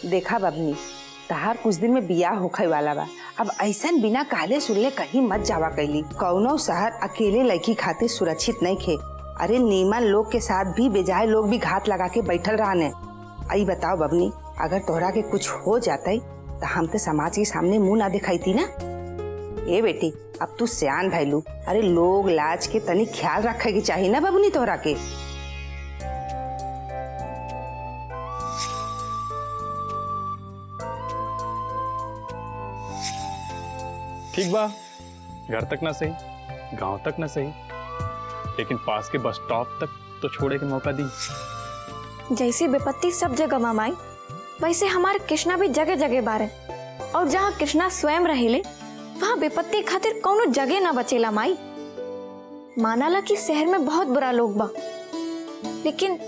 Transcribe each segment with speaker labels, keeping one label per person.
Speaker 1: देखा बबनी, तहार कुछ दिन में बियाह होखे वाला बा। अब ऐसन बिना कहले सुनले कहीं मत जावा कैली। कौनो शहर अकेले लड़की खातिर सुरक्षित नहीं खे। अरे नीमन लोग के साथ भी बेजाय लोग भी घात लगा के बैठल रहने। आई बताओ बबनी, अगर तोहरा के कुछ हो जाता तो हम तो समाज के सामने मुंह ना दिखाई थी ना। ए बेटी, अब तू सियान भैलू। अरे लोग लाज के तनी ख्याल रखे की चाहिए ना बबनी तोहरा के।
Speaker 2: ठीक बा, घर तक ना सही, गांव तक ना सही, लेकिन पास के बस स्टॉप तक तो छोड़े के मौका दी।
Speaker 3: जैसी विपत्ति सब जगह मामाई, वैसे हमारे कृष्णा भी जगह जगह बारे। और जहाँ कृष्णा स्वयं रहेले वहाँ विपत्ति खातिर कौनो जगह ना बचेला माई। मानाला कि शहर में बहुत बुरा लोग बा, लेकिन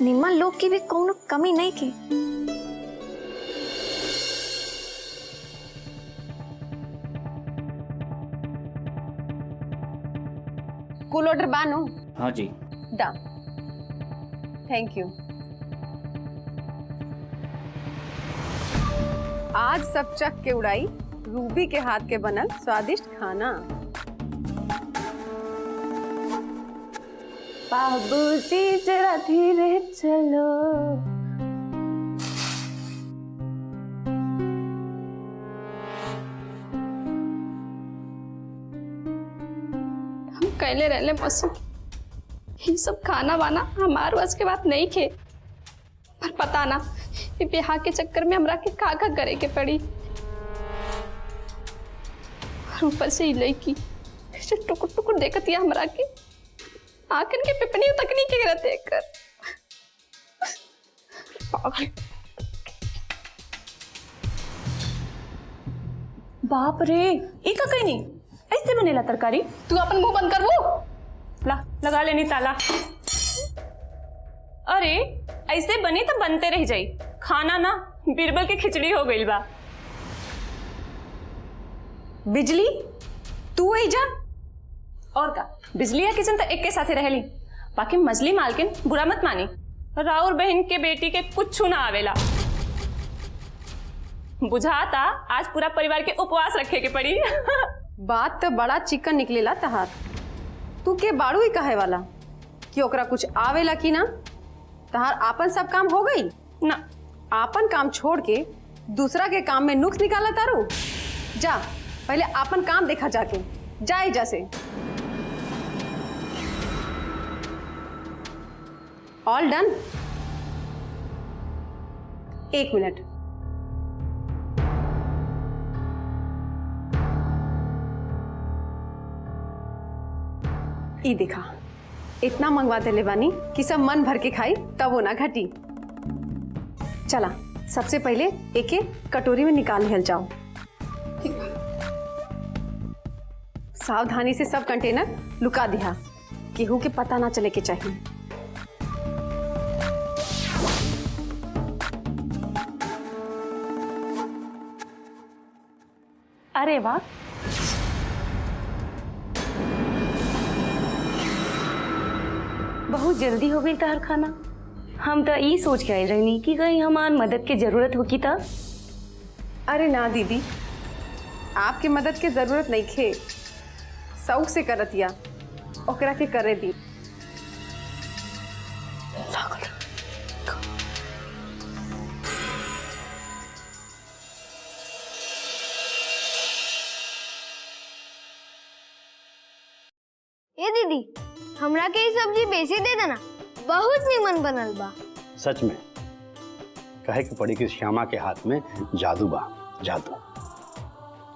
Speaker 3: निम्न लोग की भी कौनो कमी नहीं की।
Speaker 4: कूल ऑर्डर बानो?
Speaker 5: हाँ जी।
Speaker 4: डन, थैंक यू। आज सब चख के उड़ाई रूबी के हाथ के बनल स्वादिष्ट खाना। बाबूजी जरा धीरे चलो।
Speaker 6: कैले रहले मौसी, ये सब खाना वाना हमार वश के बात नहीं खे। पर पता ना ये ब्याह के चक्कर में हमरा के का करे के पड़ी। और ऊपर से लड़की टुकुर टुकुर देखती है हमरा के, आखिर के पिपनी तकनी के रहते कर।
Speaker 7: बाप रे, एक कहीं नहीं ऐसे बनेला तरकारी।
Speaker 6: तू अपन मुंह बंद कर वो।
Speaker 7: ला लगा लेनी ताला। अरे ऐसे बने तो बनते रह जाई, खाना ना बीरबल के खिचड़ी हो गई बा। बिजली तू ही जा और का, बिजली या किचन तो एक के साथे रहली। बाकी मजली मालकिन बुरा मत मानी, राउर बहन के बेटी के कुछ ना आवेला। बुझाता आज पूरा परिवार के उपवास रखे के पड़ी।
Speaker 4: बात तो बड़ा चिकन निकलेला तहार। तू के बाड़ू ही कहे वाला कि ओकरा कुछ आवेला कि ना? तहार आपन सब काम हो गई
Speaker 7: ना?
Speaker 4: आपन काम छोड़ के दूसरा के काम में नुक्स निकाला तारू। जा पहले आपन काम देखा जाके, जाए जैसे। ऑल डन। एक मिनट, ई देखा, इतना मंगवा देले बानी कि सब मन भर के खाई तब वो ना घटी। चला सबसे पहले एक एक कटोरी में निकाल लिहल जाओ। सावधानी से सब कंटेनर लुका दिया, केहू के पता ना चले के चाहिए।
Speaker 7: अरे वाह, बहुत जल्दी हो गई तार खाना। हम तो ये सोच के आई रहनी कि कहीं हमार मदद की जरूरत होगी था।
Speaker 4: अरे ना दीदी, आपके मदद के जरूरत नहीं खे, शौक से करतिया, ओकरा के करे दी।
Speaker 8: ए दीदी, हमरा के सब्जी बेचे दे देना, बहुत नीमन बनल बा।
Speaker 5: सच में कहे के पड़ी कि श्यामा के हाथ में जादू बा, जादू।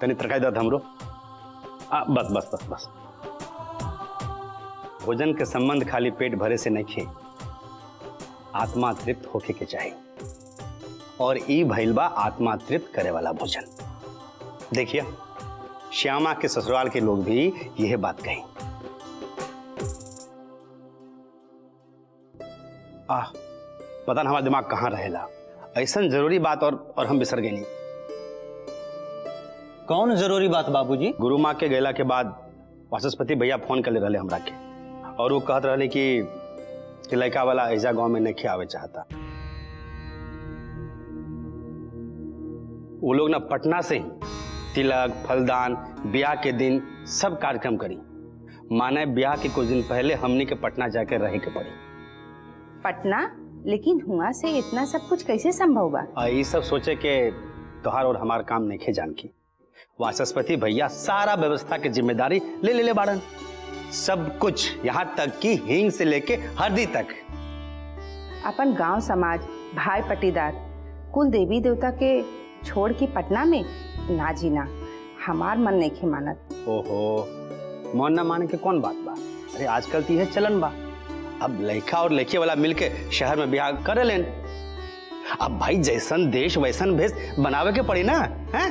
Speaker 5: तनी तरकारी दाद हमरो। बस बस बस बस। भोजन के संबंध खाली पेट भरे से नहीं खे, आत्मा तृप्त होके के चाहिए। और ई भइल बा आत्मा तृप्त करे वाला भोजन। देखिए, श्यामा के ससुराल के लोग भी यह बात कही। पता ना हमारा दिमाग कहाँ रहेला, ऐसा जरूरी बात और हम बिसर गए नहीं।
Speaker 9: कौन जरूरी बात बाबूजी?
Speaker 5: गुरु माँ के गैला के बाद वाचस्पति भैया फोन कर ले रहे हमरा के, और वो कहत रहे कि लड़का वाला ऐजा गांव में नहीं आवे चाहता। वो लोग ना पटना से ही तिलक, फलदान, ब्याह के दिन सब कार्यक्रम करी। माने ब्याह के कुछ दिन पहले हमनी के पटना जाकर रहे के पड़ी।
Speaker 1: पटना? लेकिन हुआ से इतना सब कुछ कैसे संभव बा?
Speaker 5: ये सब सोचे के तोहार और हमार काम नहीं जान की। वाचस्पति भैया सारा व्यवस्था की जिम्मेदारी ले बाड़न। सब कुछ, यहाँ तक कि हींग से लेके हल्दी तक।
Speaker 1: अपन गांव समाज, भाई पटीदार, कुल देवी देवता के छोड़ के पटना में ना जीना हमार मन नहीं मानत।
Speaker 5: ओहो, मन ना माने के कौन बात बा? अरे आजकल तो यह चलन बा। अब लड़का और लड़की वाला मिलके शहर में ब्याह कर लेन। अब भाई जैसन देश वैसन भेष बनावे के पड़ी ना, हैं?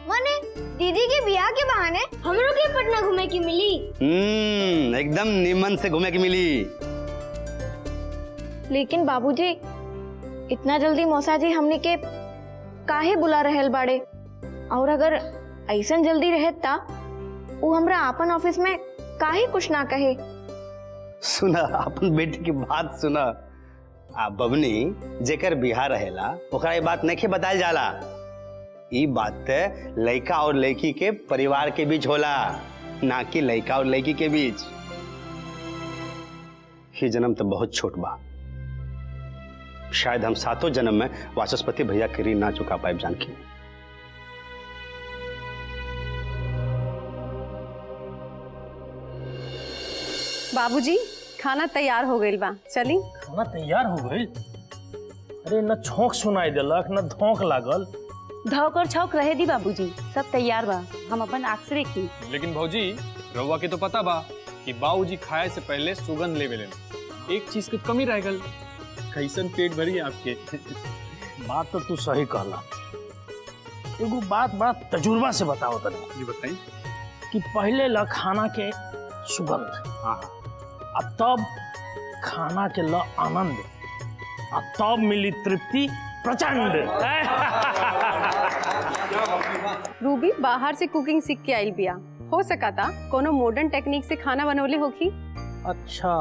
Speaker 8: मने दीदी के ब्याह के बहाने हम लोग के पटना घूमे की मिली।
Speaker 5: एकदम नीमन से घूमे की मिली।
Speaker 3: लेकिन बाबूजी, इतना जल्दी मौसा जी हमने के काहे बुला रहल बाड़े? और अगर ऐसन जल्दी रहत ता वो हमरा अपन ऑफिस में काहे कुछ ना कहे?
Speaker 5: सुना, अपन बेटी की बात सुना। आ बबनी जेकर बिहार रहेला ओकरा ये बात नहीं बतायल जाला। ये बात लड़का और लड़की के परिवार के बीच होला, ना कि लड़का और लड़की के बीच। ये जन्म तो बहुत छोट बा। शायद हम 7 जन्म में वाचस्पति भैया के ऋण ना चुका पाए जानकी।
Speaker 4: बाबूजी खाना तैयार हो गई बा, चली।
Speaker 10: खाना तैयार हो गई? अरे न छोंक सुनाई देलक न धोंक लागल।
Speaker 7: धौक और छौक रहे दी बाबूजी, सब तैयार बा, हम अपन आँख से देखी।
Speaker 2: लेकिन भौजी रउआ के तो पता बा कि बाबूजी खाए से पहले सुगंध लेवे लेन। एक चीज की कमी रह गल। कैसन पेट भरी आपके?
Speaker 10: बात तो तू सही कहला। एगो बात बड़ा तजुर्बा से बताओ तनी।
Speaker 2: ये बताई
Speaker 10: कि पहले ला खाना के सुगंध,
Speaker 2: हाँ,
Speaker 10: अब तब खाना के ल आनंद, अब तब मिली तृप्ति प्रचंड।
Speaker 4: रूबी बाहर से कुकिंग सीख के आइल बिया। हो सका था कोनो मॉडर्न टेक्निक से खाना बनौले होगी।
Speaker 10: अच्छा,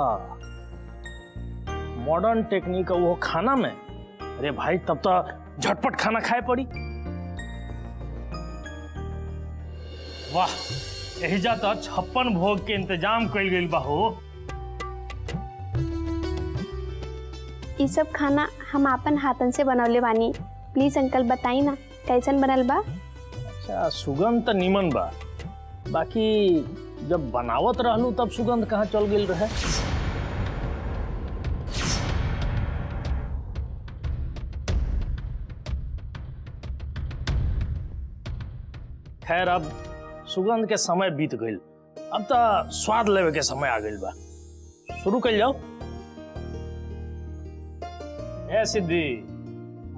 Speaker 10: मॉडर्न टेक्निक वो खाना में? अरे भाई तब तो झटपट खाना खाए पड़ी। वाह, यही जा तो 56 भोग के इंतजाम कइल गइल बा हो।
Speaker 6: ये सब खाना हम अपन हाथन से बनौले बानी। प्लीज अंकल बताई ना कैसन बनल बा?
Speaker 10: अच्छा, सुगंध तो नीमन बा, बाकी जब बनावत रहलू तब सुगंध कहाँ चल गइल रहे? खैर, अब सुगंध के समय बीत गइल, अब तो स्वाद लेवे के समय आ गइल बा। शुरू कर जाओ। ए सिद्धि,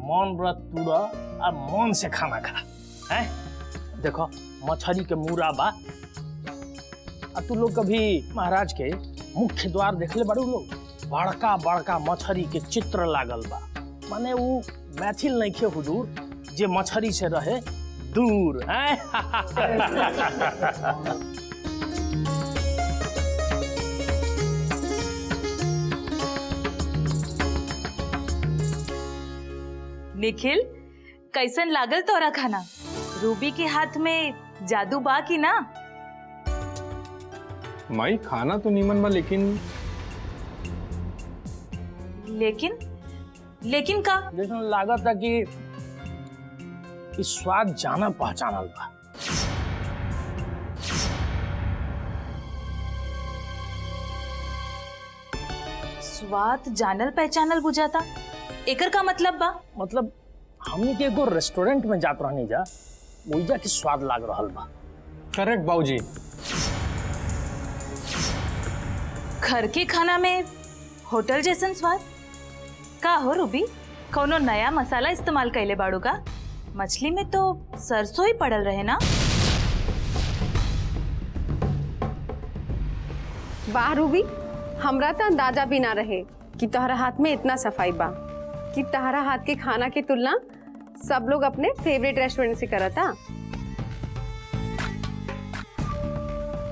Speaker 10: मौन व्रत तूरा और मौन से खाना खा। हैं? देखो मछली के मूरा बा। आ तू लोग कभी महाराज के मुख्य द्वार देखले बाड़ू लोग? बड़का बड़का मछली के चित्र लागल बा। माने वो मैथिल नहीं खे हुजूर, जे मछली से रहे दूर।
Speaker 11: निखिल, कैसन लागल तोरा खाना? रूबी के हाथ में जादू बा की ना?
Speaker 2: माई खाना तो नीमन बा, लेकिन
Speaker 10: लेकिन का? लेकिन लागत है कि इस स्वाद जाना पहचानल बा।
Speaker 11: स्वाद जानल पहचानल बुझाता, एकर का मतलब बा?
Speaker 10: मतलब हमनी के एगो रेस्टोरेंट में जात रहनी जा, ओइजा के स्वाद लाग रहल बा।
Speaker 2: करेक्ट बाबूजी।
Speaker 11: घर के खाना में होटल जैसन स्वाद? का हो रूबी, कोनो नया मसाला इस्तेमाल कैले बाड़ू का? मछली में तो सरसों ही पड़ल रहे ना?
Speaker 4: वाह रूबी, हमरा तो अंदाजा भी ना रहे कि तोहरा हाथ में इतना सफाई बा, कि तोहरा हाथ के खाना की तुलना सब लोग अपने फेवरेट रेस्टोरेंट से करता।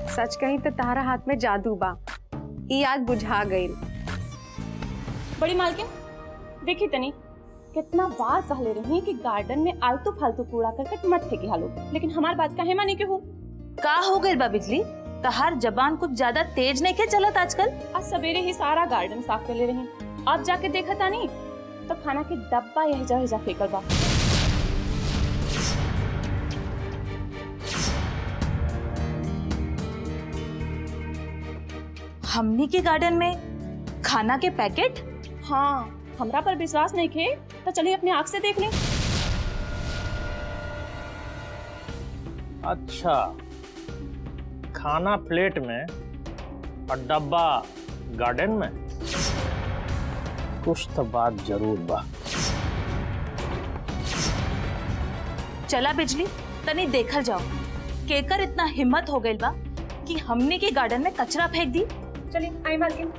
Speaker 4: सच कहीं तो तोहरा हाथ में जादू बा, ई आज बुझा गई।
Speaker 7: बड़ी मालकिन देखी तनी, कितना बार कहले रही कि गार्डन में आलतू फालतू कूड़ा करकट मत फेंकी हालो, लेकिन हमार बात काहे माने के हो?
Speaker 11: का हो गइल बा बिजली? तहार जबान कुछ ज्यादा तेज नहीं के चलत आजकल?
Speaker 7: आज सवेरे ही सारा गार्डन साफ कर ले रही, अब जाके देखा तानी तो खाना के डब्बा यह फेंकल बा।
Speaker 11: हमनी के गार्डन में खाना के पैकेट?
Speaker 7: हाँ, हमरा पर विश्वास नहीं खे तो चलिए अपनी आँख से देख लें।
Speaker 10: अच्छा, खाना प्लेट में और डब्बा गार्डन में? कुछ तो बात जरूर बा।
Speaker 11: चला बिजली, तनी देखल जाओ केकर इतना हिम्मत हो गइल बा कि हमनी के गार्डन में कचरा फेंक दी।
Speaker 7: चलिए आई मालकिन।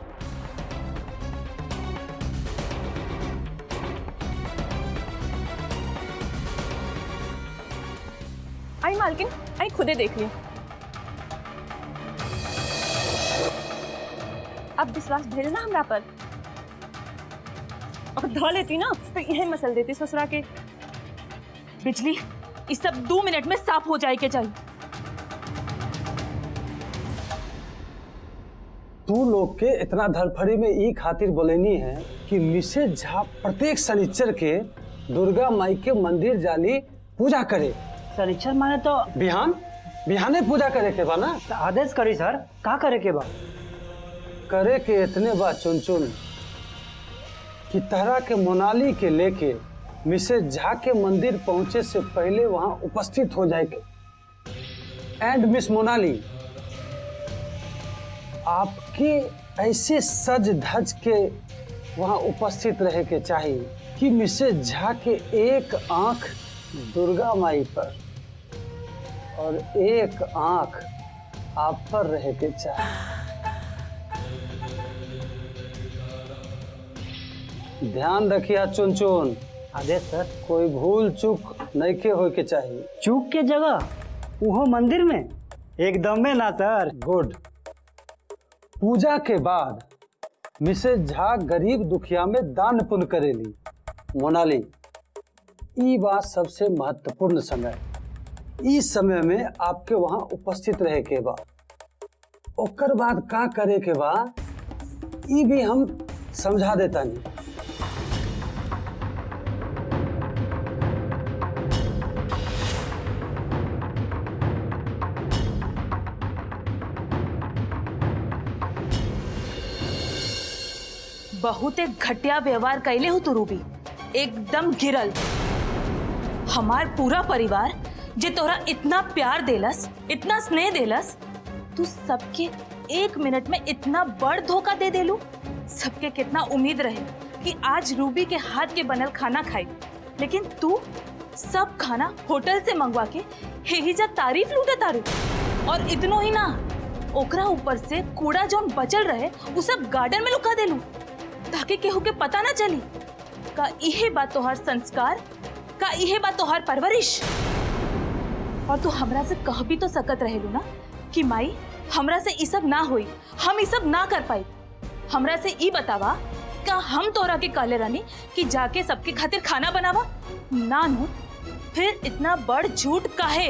Speaker 7: आई मालकिन, आई खुदे देख ली। अब विश्वास भेज ना हमरा पर। और धो लेती ना तो यही मसल देती ससुरा के।
Speaker 11: बिजली, इस सब 2 मिनट में साफ हो जाए के चाहिए।
Speaker 5: तू लोग के इतना धड़फड़ी में ई खातिर बोलेनी है कि मिसेज झा प्रत्येक शनिचर के दुर्गा माई के मंदिर जाली पूजा करे।
Speaker 9: शनिचर माने तो
Speaker 5: बिहाने पूजा करे के बा ना?
Speaker 9: आदेश करी सर, का करे के बा?
Speaker 5: करे के इतने बा चुन चुन कि तरह के मोनाली के लेके मिसेज झा के मंदिर पहुंचे से पहले वहां उपस्थित हो जाए के। एंड मिस मोनाली, आपके ऐसे सज धज के वहां उपस्थित रहे के चाहिए कि मिसेज झा के एक आंख दुर्गा माई पर और एक आंख आप पर रहे के चाहिए। ध्यान रखिए चुन चुन।
Speaker 9: आदेश सर।
Speaker 5: कोई भूल चूक नहीं के होए के चाहिए।
Speaker 9: चूक के जगह वो मंदिर में एकदम में ना सर।
Speaker 5: गुड। पूजा के बाद मिसेज झा गरीब दुखिया में दान पुण्य करेली। मोनाली, ई बात सबसे महत्वपूर्ण समय। इस समय में आपके वहां उपस्थित रहे के बा। ओकर बाद का करे के बा ई भी हम समझा देता नहीं।
Speaker 11: बहुत एक घटिया व्यवहार कैले हो तू रूबी, एकदम गिरल। हमार पूरा परिवार जे तोरा इतना प्यार देलस, इतना स्नेह देलस, तू सबके 1 मिनट में इतना बड़ धोखा दे देलू। सबके कितना उम्मीद रहे कि आज रूबी के हाथ के बनल खाना खाई, लेकिन तू सब खाना होटल से मंगवा के हेहिजा तारीफ लूटे तारू। और इतनो ही ना, ओकरा ऊपर से कूड़ा जौन बचल रहे उ सब गार्डन में लुका देलू ताकि केहू के पता ना चली। का इहे बात तोहार संस्कार? का इहे बात तोहार परवरिश? और तू हमरा से कह भी तो सकत रहेलू ना कि माई हमरा से ई सब ना होई, हम ई सब ना कर पाई। हमरा से ई बतावा, का हम तोरा के कहले रानी कि जाके सबके खातिर खाना बनावा? ना नु, फिर इतना बड़ झूठ काहे?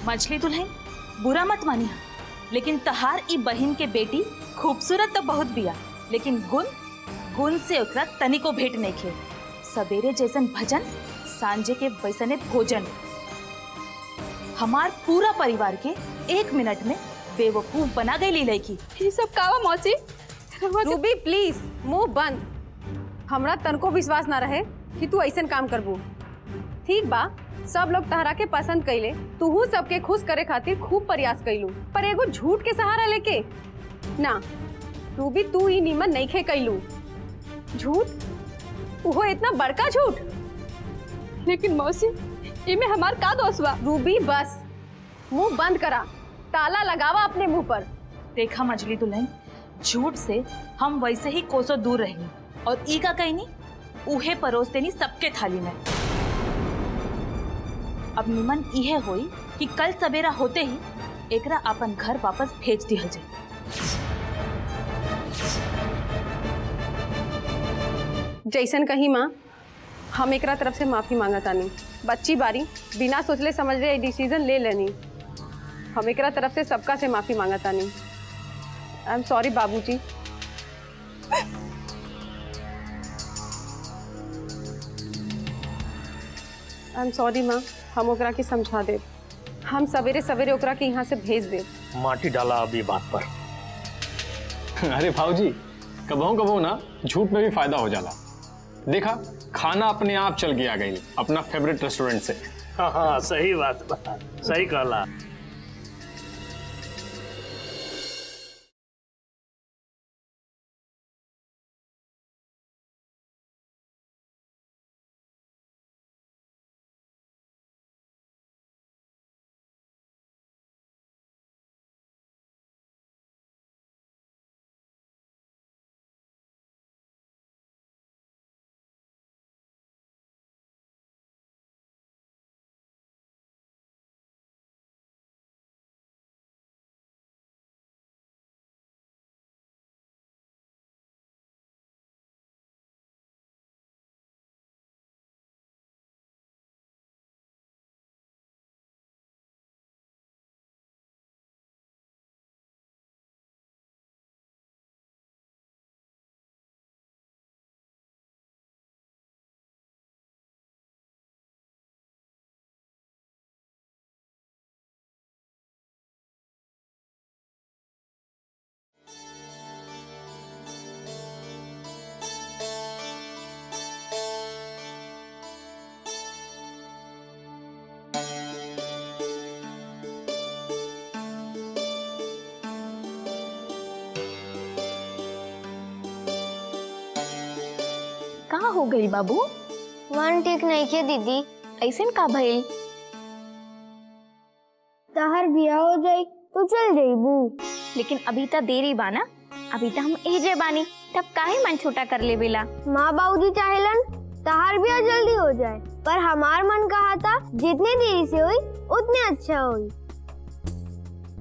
Speaker 11: मछली दुल्हन, बुरा मत मानिया, लेकिन तहार ई बहन के बेटी खूबसूरत तो बहुत बिया, लेकिन गुण से ओकरा तनिको भेंट नहीं खे। सवेरे जैसन भजन, सांझे के वैसने भोजन। हमार पूरा परिवार के 1 मिनट में बेवकूफ बना गई लड़की।
Speaker 4: ये सब कावा मौसी? रूबी प्लीज मुंह बंद। हमरा तनको विश्वास ना रहे कि तू ऐसन काम करबू। ठीक बा, सब लोग तहरा के पसंद कैले, तू सबके खुश करे खातिर खूब प्रयास कैलू, पर एगो झूठ के सहारा लेके ना। रूबी, तू ही नीमन नहीं खे कैलू। झूठ, वो इतना बड़का झूठ।
Speaker 6: लेकिन मौसी, इमे हमार का दोष बा?
Speaker 4: रूबी बस मुंह बंद करा, ताला लगावा अपने मुंह पर।
Speaker 11: देखा मछली दुल्हन, झूठ से हम वैसे ही कोसों दूर रहेंगे, और ई का कहनी उहे परोस देनी सबके थाली में। अब निमन इहे होई कि कल सवेरा होते ही एकरा अपन घर वापस भेज दिया जाए।
Speaker 4: जैसन कही माँ, हम एकरा तरफ से माफ़ी मांगतानी। बच्ची बारी बिना सोचले समझले डिसीजन ले लेनी। हम एकरा तरफ से सबका से माफ़ी मांगतानी। आई एम सॉरी बाबूजी। आई एम सॉरी माँ, हम ओकरा के समझा दे। हम सवेरे सवेरे ओकरा के यहाँ से भेज दे।
Speaker 10: माटी डाला अभी बात पर।
Speaker 2: अरे भाऊजी, कबहू ना झूठ में भी फायदा हो जाला। देखा, खाना अपने आप चल के आ गई अपना फेवरेट रेस्टोरेंट से।
Speaker 10: हाँ, सही बात बा, सही कहला।
Speaker 3: कहाँ हो गई बाबू?
Speaker 8: मन ठीक नहीं के दीदी।
Speaker 3: ऐसन का भइल?
Speaker 8: तहर बिया हो जाई तो चल जाइबू।
Speaker 3: लेकिन अभी तक देरी बाना, अभी तक हम एजे बानी, तब काहे मन छोटा कर ले बेला?
Speaker 8: माँ बाबूजी चाहेलन तहार बिया जल्दी हो जाए, पर हमार मन कहा था जितने देरी से हुई उतने अच्छा हुई।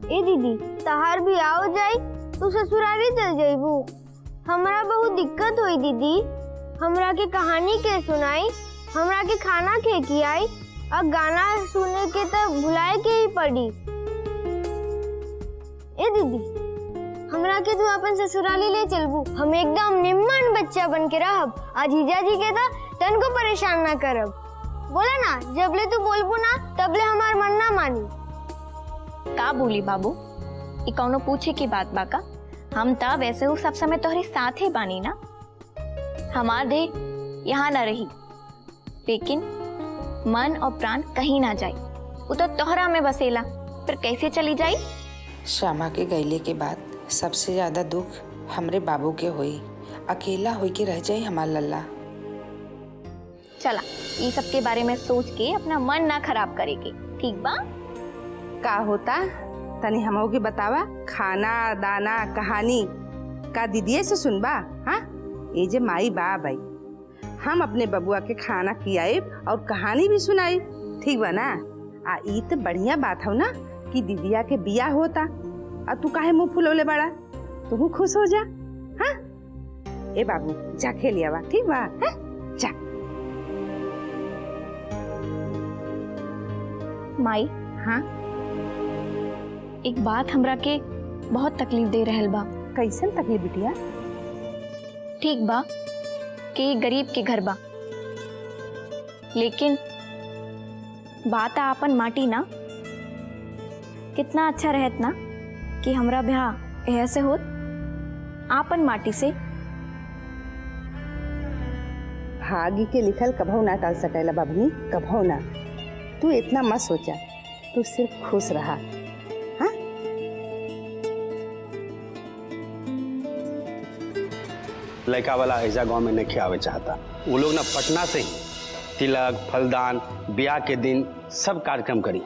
Speaker 8: ए दीदी, तहार बिया हो जाए तो ससुराली चल जाइबू। हमरा बहुत दिक्कत हुई दीदी। हमरा के कहानी के सुनाई, हमरा के खाना खे की आई, और गाना सुने के तो भुलाए के ही पड़ी। ए दीदी, हमरा के तू अपन ससुराली ले चलबू। हम एकदम निम्मन बच्चा बन के रहब, आज जीजा जी के तन को परेशान ना करब। बोला ना, जबले तू बोलबू ना तबले हमार मन ना मानी।
Speaker 3: का बोली बाबू? ई कौनो पूछे की बात बा का? हम ता वैसे हो सब समय तोहरे साथ ही बानी ना। हमार देह यहाँ न रही, लेकिन मन और प्राण कहीं ना जाए। वो तो तोहरा में बसेला, फिर कैसे चली जाई?
Speaker 1: श्यामा के गईले के बाद सबसे ज्यादा दुख हमरे बाबू के होई। अकेला होई के रह जाई हमार लल्ला।
Speaker 3: चला, ये सब के बारे में सोच के अपना मन ना खराब करेगी, ठीक बा?
Speaker 1: का होता तनी हमो के बतावा। खाना दाना कहानी का दीदिये से सुनबा? हाँ, ये जे माई बा भाई, हम अपने बबुआ के खाना खियाए और कहानी भी सुनाई, ठीक बा ना? आ ई तो बढ़िया बात हो ना कि दीदिया के बिया होता, और तू काहे मुंह फुलौले बड़ा? तू खुश हो जा। हाँ, ए बाबू जा खेलिया बा, ठीक बा? हाँ? जा।
Speaker 3: माई,
Speaker 1: हाँ,
Speaker 3: एक बात हमरा के बहुत तकलीफ दे रहल बा।
Speaker 1: कैसन तकलीफ बिटिया?
Speaker 3: ठीक बा कि गरीब के घर बा, लेकिन बात आपन माटी ना। कितना अच्छा रहत ना कि हमरा ब्याह ऐसे होत आपन माटी से।
Speaker 1: भाग्य के लिखल कभो ना टाल सकेला बाबूनी, कभो ना। तू इतना मत सोचा, तू सिर्फ खुश रहा। हाँ?
Speaker 5: लड़का वाला ऐसा गांव में नहीं आवे चाहता। वो लोग ना पटना से ही तिलक फलदान ब्याह के दिन सब कार्यक्रम करी।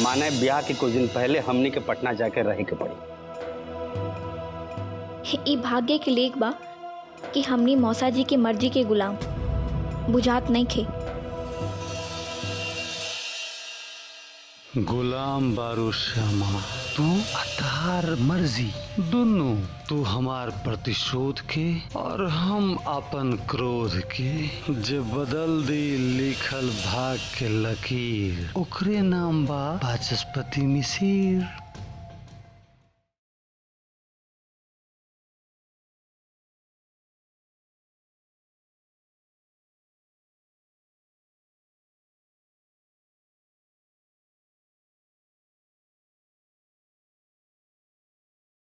Speaker 5: माने ब्याह के कुछ दिन पहले हमने के पटना जाकर रहे के पड़ी।
Speaker 3: ई भाग्य के लेख बा कि हमनी मौसा जी के मर्जी के गुलाम बुझात नहीं खे।
Speaker 5: गुलाम बारू श्यामा, तू
Speaker 12: तू अतार मर्जी दोनों, तू हमार प्रतिशोध के और हम अपन क्रोध के, जे बदल दी लिखल भाग के लकीर, ओकरे नाम बा वाचस्पति मिसिर।